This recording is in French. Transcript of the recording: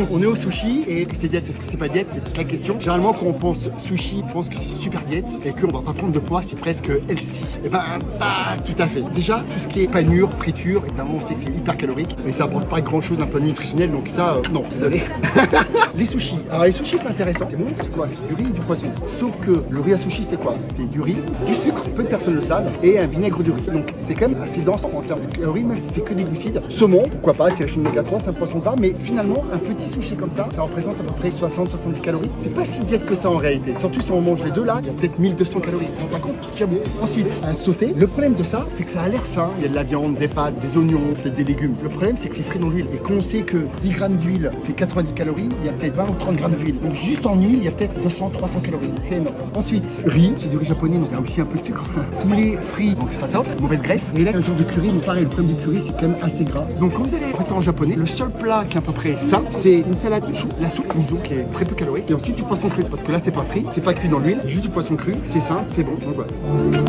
On est au sushi et est-ce que c'est diète, est-ce que c'est pas diète, c'est toute la question. Généralement quand on pense sushi, on pense que c'est super diète et qu'on va pas prendre de poids, c'est presque healthy. Et ben pas tout à fait. Déjà tout ce qui est panure, friture, évidemment on sait que c'est hyper calorique et ça apporte pas grand chose d'un point de vue nutritionnel, donc ça non, désolé. Les sushis. Alors les sushis c'est intéressant. C'est bon, c'est quoi? C'est du riz et du poisson. Sauf que le riz à sushi c'est quoi? C'est du riz, du sucre, peu de personnes le savent, et un vinaigre de riz. Donc c'est quand même assez dense en termes de calories, même si c'est que des glucides. Saumon, pourquoi pas, c'est riche en oméga 3, c'est un poisson gras, mais finalement un petit sushi comme ça représente à peu près 60-70 calories. C'est pas si diète que ça en réalité. Surtout si on mange les deux là, il y a peut-être 1200 calories. Tu te rends pas compte? C'est déjà beau. Ensuite, un sauté. Le problème de ça, c'est que ça a l'air sain. Il y a de la viande, des pâtes, des oignons, peut-être des légumes. Le problème, c'est que c'est frit dans l'huile. Et quand on sait que 10 grammes d'huile, c'est 90 calories, il y a peut-être 20 ou 30 grammes d'huile. Donc juste en huile, il y a peut-être 200-300 calories. C'est énorme. Ensuite, riz. C'est du riz japonais, donc il y a aussi un peu de sucre. Poulet frit, donc c'est pas top. Mauvaise graisse. Et là, un genre de curry, donc pareil, le problème du curry, c'est quand même assez gras. Donc quand vous allez au restaurant japonais, le seul plat qui est à peu près sain, c'est une salade de chou, la soupe miso qui est très peu calorique. Et ensuite du poisson cru, parce que là c'est pas frit, c'est pas cuit dans l'huile, juste du poisson cru, c'est sain, c'est bon. Donc voilà.